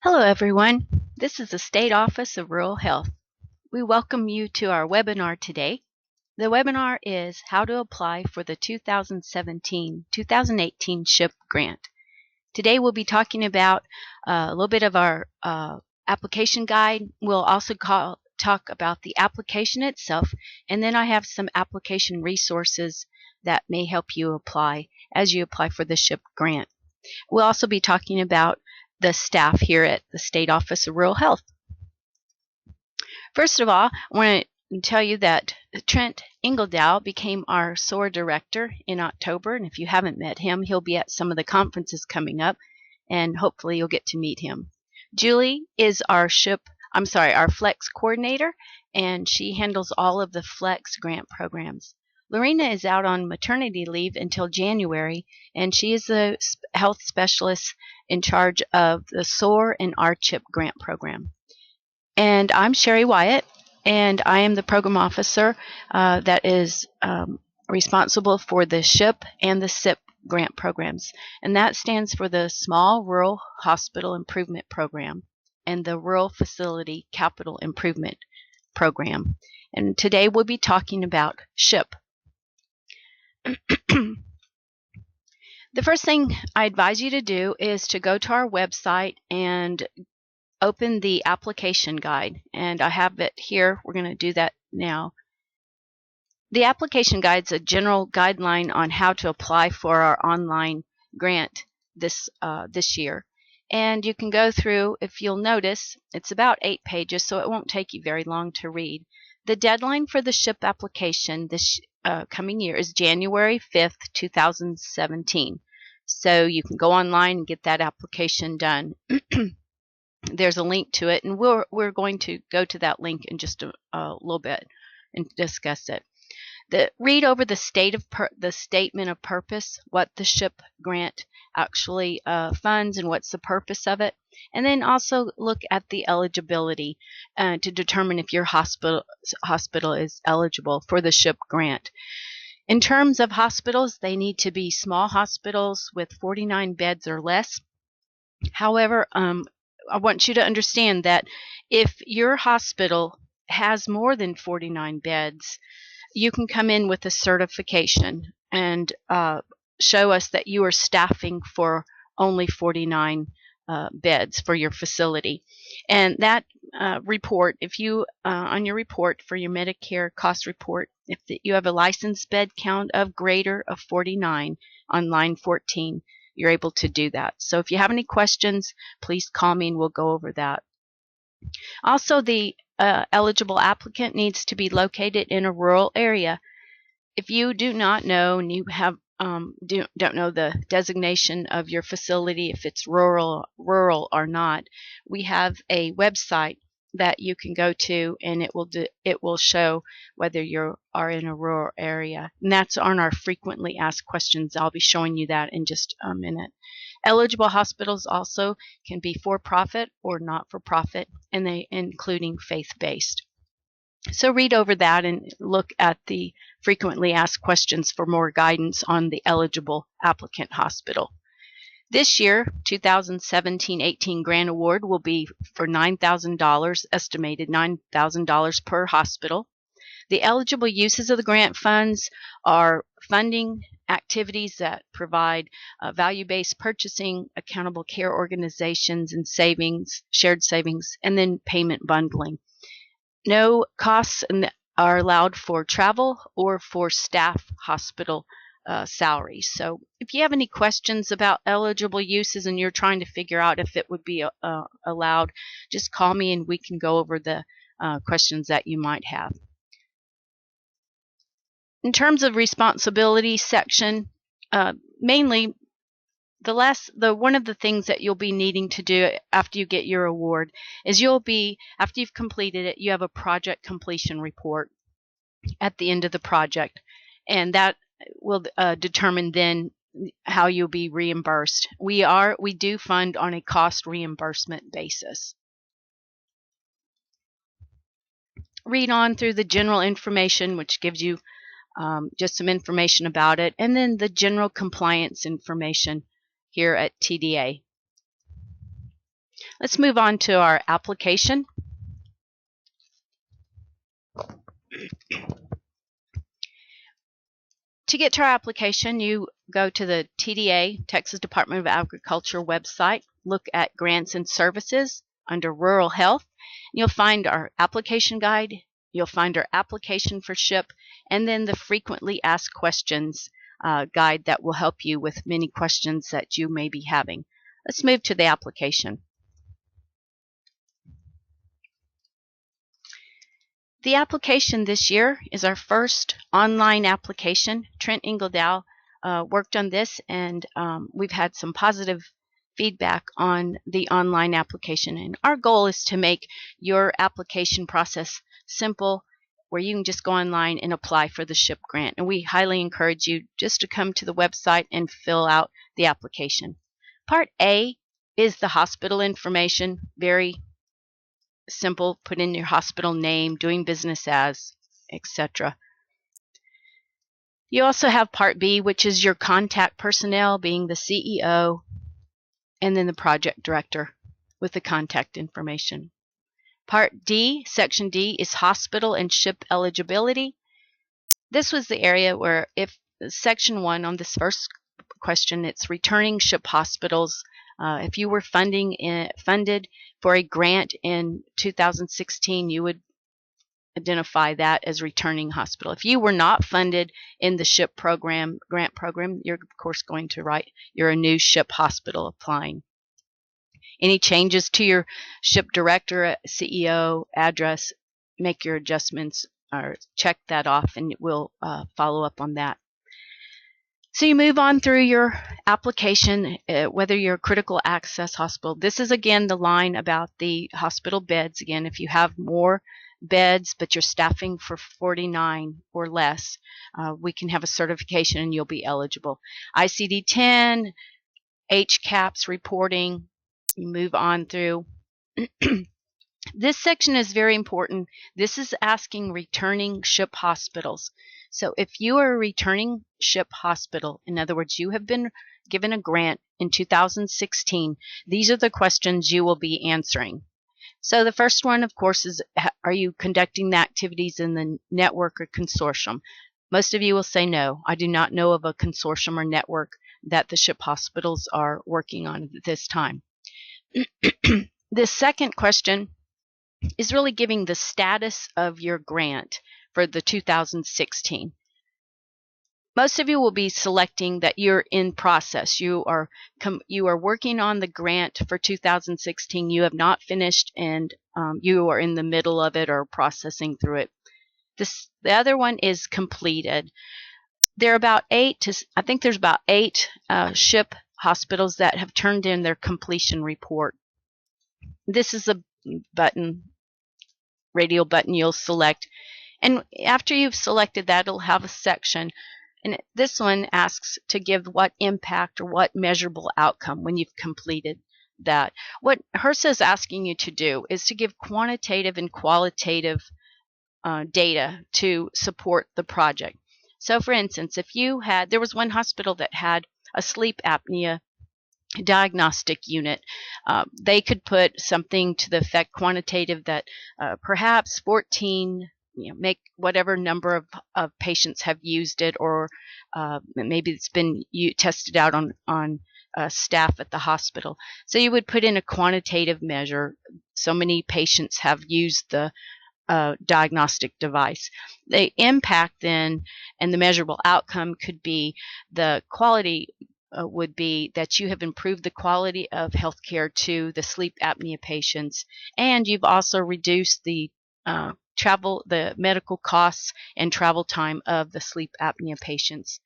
Hello everyone, this is the State Office of Rural Health. We welcome you to our webinar today. The webinar is how to apply for the 2017-2018 SHIP grant. Today we'll be talking about a little bit of our application guide. We'll also talk about the application itself, and then I have some application resources that may help you apply as you apply for the SHIP grant. We'll also be talking about the staff here at the State Office of Rural Health. First of all, I want to tell you that Trent Ingledow became our SOAR director in October, and if you haven't met him, he'll be at some of the conferences coming up, and hopefully you'll get to meet him. Julie is our Flex coordinator, and she handles all of the Flex grant programs. Lorena is out on maternity leave until January, and she is the health specialist in charge of the SOAR and RCHIP grant program. And I'm Sherry Wyatt, and I am the program officer that is responsible for the SHIP and the SIP grant programs. And that stands for the Small Rural Hospital Improvement Program and the Rural Facility Capital Improvement Program. And today we'll be talking about SHIP. The first thing I advise you to do is to go to our website and open the application guide. And I have it here. We're going to do that now. The application guide is a general guideline on how to apply for our online grant this year. And you can go through, if you'll notice, it's about 8 pages, so it won't take you very long to read. The deadline for the SHIP application this coming year is January 5th, 2017. So you can go online and get that application done. There's a link to it, and we're going to go to that link in just a little bit and discuss it. Read over the statement of purpose, what the SHIP grant actually funds and what's the purpose of it, and then also look at the eligibility to determine if your hospital is eligible for the SHIP grant. In terms of hospitals, they need to be small hospitals with 49 beds or less. However, I want you to understand that if your hospital has more than 49 beds, you can come in with a certification and show us that you are staffing for only 49 beds for your facility. And that report, if you, on your report for your Medicare cost report, if you have a licensed bed count of greater of 49 on line 14, you're able to do that. So if you have any questions, please call me and we'll go over that. Also, the eligible applicant needs to be located in a rural area. If you do not know and you have don't know the designation of your facility, if it's rural or not, we have a website that you can go to, and it will show whether you are in a rural area. And that's on our frequently asked questions. I'll be showing you that in just a minute. Eligible hospitals also can be for-profit or not-for-profit, and including faith-based. So read over that and look at the frequently asked questions for more guidance on the eligible applicant hospital. This year, 2017-18 grant award will be for $9,000, estimated $9,000 per hospital. The eligible uses of the grant funds are funding activities that provide value-based purchasing, accountable care organizations, and savings, shared savings, and then payment bundling. No costs are allowed for travel or for staff hospital salaries. So if you have any questions about eligible uses and you're trying to figure out if it would be allowed, just call me and we can go over the questions that you might have. In terms of responsibility section, mainly one of the things that you'll be needing to do after you get your award is after you've completed it, you have a project completion report at the end of the project, and that will determine then how you'll be reimbursed. We do fund on a cost reimbursement basis. Read on through the general information, which gives you just some information about it, and then the general compliance information here at TDA. Let's move on to our application. To get to our application, you go to the TDA, Texas Department of Agriculture website, look at grants and services under rural health. You'll find our application guide, you'll find our application for SHIP, and then the frequently asked questions guide that will help you with many questions that you may be having. Let's move to the application. The application this year is our first online application. Trent Ingledow worked on this, and we've had some positive feedback on the online application. And our goal is to make your application process simple, where you can just go online and apply for the SHIP grant. And we highly encourage you just to come to the website and fill out the application. Part A is the hospital information, very simple. Put in your hospital name, doing business as, etc. You also have Part B, which is your contact personnel, being the CEO and then the project director with the contact information. Part D, Section D, is hospital and SHIP eligibility. This was the area where, if Section 1 on this first question, it's returning SHIP hospitals. If you were funded for a grant in 2016, you would identify that as returning hospital. If you were not funded in the SHIP program, grant program, you're of course going to write you're a new SHIP hospital applying. Any changes to your SHIP director, CEO, address, make your adjustments or check that off, and we'll follow up on that. So you move on through your application, whether you're a critical access hospital. This is again the line about the hospital beds. Again, if you have more beds but you're staffing for 49 or less, we can have a certification and you'll be eligible. ICD-10, HCAHPS reporting, you move on through. This section is very important. This is asking returning SHIP hospitals. So if you are a returning SHIP hospital, in other words, you have been given a grant in 2016, these are the questions you will be answering. So the first one, of course, is are you conducting the activities in the network or consortium? Most of you will say no. I do not know of a consortium or network that the SHIP hospitals are working on at this time. The second question is really giving the status of your grant for the 2016. Most of you will be selecting that you're in process. You are working on the grant for 2016. You have not finished, and you are in the middle of it or processing through it. The other one is completed. There are about I think there's about 8 SHIP hospitals that have turned in their completion report. This is a button, radial button you'll select. And after you've selected that, it'll have a section. And this one asks to give what impact or what measurable outcome when you've completed that. What HRSA is asking you to do is to give quantitative and qualitative data to support the project. So for instance, if there was one hospital that had a sleep apnea diagnostic unit, they could put something to the effect quantitative that perhaps 14, make whatever number of patients have used it, or maybe it's been tested out on staff at the hospital. So you would put in a quantitative measure. So many patients have used the diagnostic device. The impact then and the measurable outcome could be the quality would be that you have improved the quality of healthcare to the sleep apnea patients, and you've also reduced the the medical costs and travel time of the sleep apnea patients.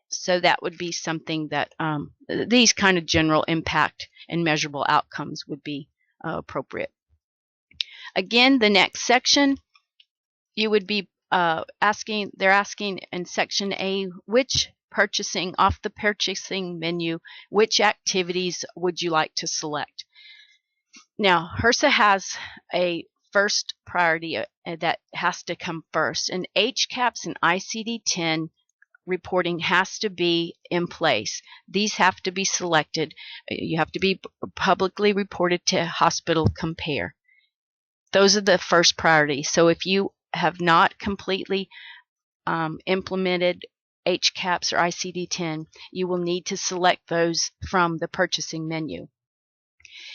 So that would be something that these kind of general impact and measurable outcomes would be appropriate. Again, the next section, you would be they're asking in Section A, which purchasing, off the purchasing menu, which activities would you like to select? Now, HRSA has a first priority that has to come first, and HCAHPS and ICD-10 reporting has to be in place. These have to be selected. You have to be publicly reported to Hospital Compare. Those are the first priority. So if you have not completely implemented HCAHPS or ICD-10, you will need to select those from the purchasing menu.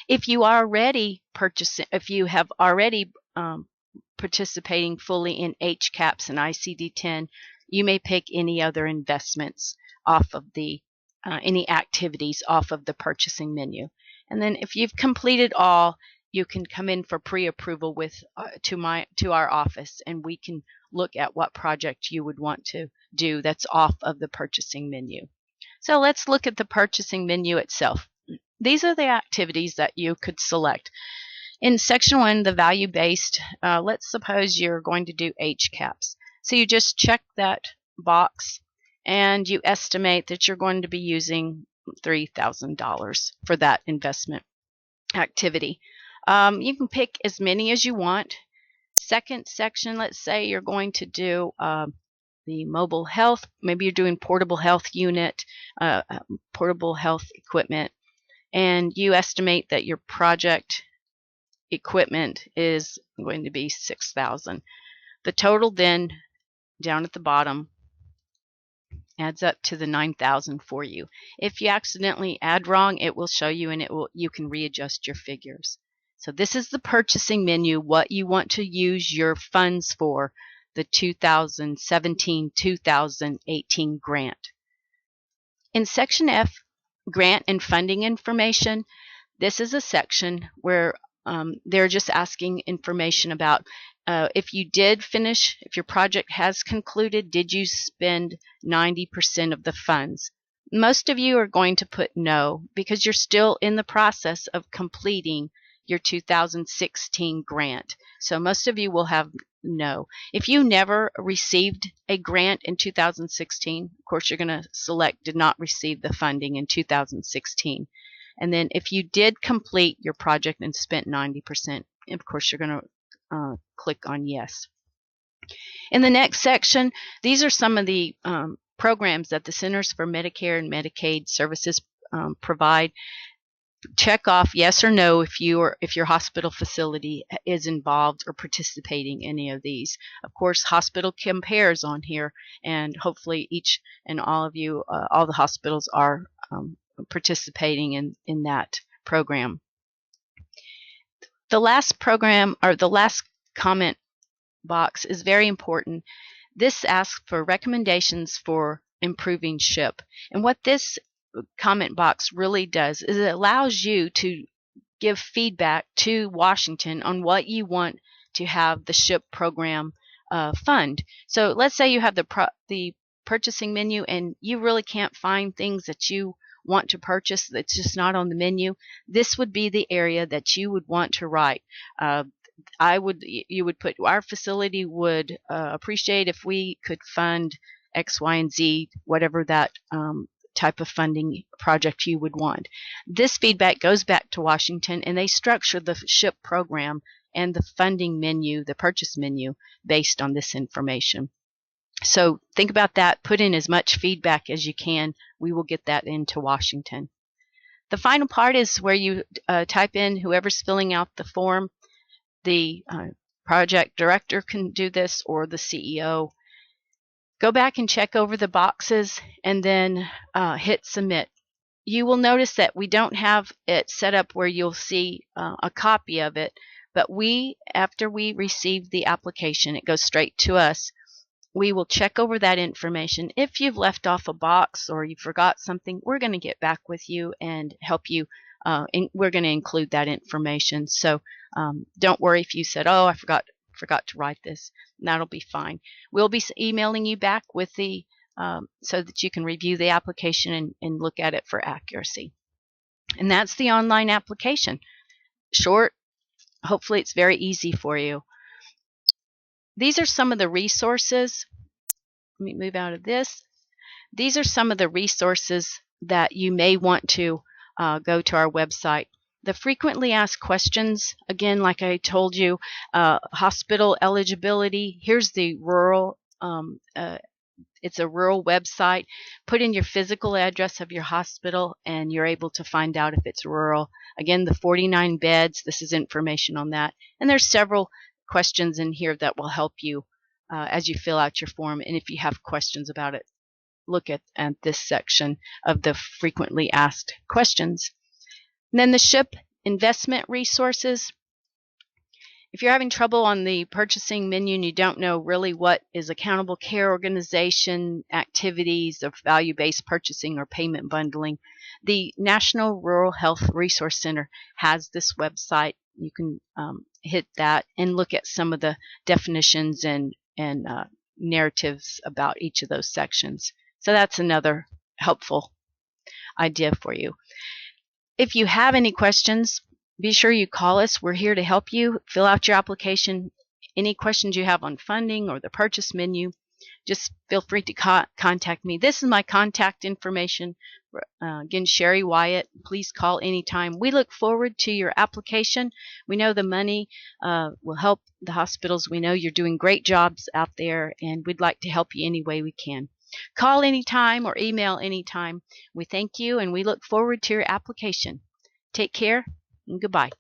If you are already purchasing, if you have already participating fully in HCAHPS and ICD-10, you may pick any other investments off of the any activities off of the purchasing menu. And then if you've completed all, you can come in for pre-approval with to our office, and we can look at what project you would want to do that's off of the purchasing menu. So let's look at the purchasing menu itself. These are the activities that you could select. In section 1, the value-based, let's suppose you're going to do HCAHPS. So you just check that box and you estimate that you're going to be using $3,000 for that investment activity. You can pick as many as you want. Second section, let's say you're going to do the mobile health. Maybe you're doing portable health unit, portable health equipment, and you estimate that your project equipment is going to be $6,000. The total then down at the bottom adds up to the $9,000 for you. If you accidentally add wrong, it will show you, and you can readjust your figures. So this is the purchasing menu, what you want to use your funds for the 2017-2018 grant. In section F, grant and funding information, this is a section where they're just asking information about if you did finish, if your project has concluded, did you spend 90% of the funds? Most of you are going to put no, because you're still in the process of completing your 2016 grant. So most of you will have no. If you never received a grant in 2016, of course you're going to select did not receive the funding in 2016. And then if you did complete your project and spent 90%, of course you're going to click on yes. In the next section, these are some of the programs that the Centers for Medicare and Medicaid Services provide. Check off yes or no if your hospital facility is involved or participating in any of these. Of course, Hospital Compare is on here, and hopefully each and all of you, all the hospitals are participating in that program. The last program, or the last comment box, is very important. This asks for recommendations for improving SHIP. And what this comment box really does is it allows you to give feedback to Washington on what you want to have the SHIP program fund. So let's say you have the purchasing menu and you really can't find things that you want to purchase that's just not on the menu. This would be the area that you would want to write. You would put, our facility would appreciate if we could fund X, Y, and Z, whatever that type of funding project you would want. This feedback goes back to Washington, and they structure the SHIP program and the funding menu, the purchase menu, based on this information. So think about that. Put in as much feedback as you can. We will get that into Washington. The final part is where you type in whoever's filling out the form. The project director can do this, or the CEO. Go back and check over the boxes and then hit submit. You will notice that we don't have it set up where you'll see a copy of it, but after we receive the application, it goes straight to us. We will check over that information. If you've left off a box or you forgot something, we're going to get back with you and help you. We're going to include that information. So don't worry if you said, oh, I forgot to write this. That'll be fine. We'll be emailing you back with the so that you can review the application and look at it for accuracy. And that's the online application. Short. Hopefully it's very easy for you. These are some of the resources. Let me move out of this. These are some of the resources that you may want to go to our website. The frequently asked questions, again, like I told you, hospital eligibility. Here's the rural It's a rural website. Put in your physical address of your hospital and you're able to find out if it's rural. Again, the 49 beds, this is information on that. And there's several questions in here that will help you as you fill out your form. And if you have questions about it, look at this section of the frequently asked questions. And then the SHIP investment resources. If you're having trouble on the purchasing menu and you don't know really what is accountable care organization activities of value-based purchasing or payment bundling, the National Rural Health Resource Center has this website. You can hit that and look at some of the definitions and narratives about each of those sections. So that's another helpful idea for you. If you have any questions, be sure you call us. We're here to help you fill out your application. Any questions you have on funding or the purchase menu, just feel free to contact me. This is my contact information. Again, Sherry Wyatt. Please call anytime. We look forward to your application. We know the money will help the hospitals. We know you're doing great jobs out there, and we'd like to help you any way we can. Call anytime or email anytime. We thank you, and we look forward to your application. Take care, and goodbye.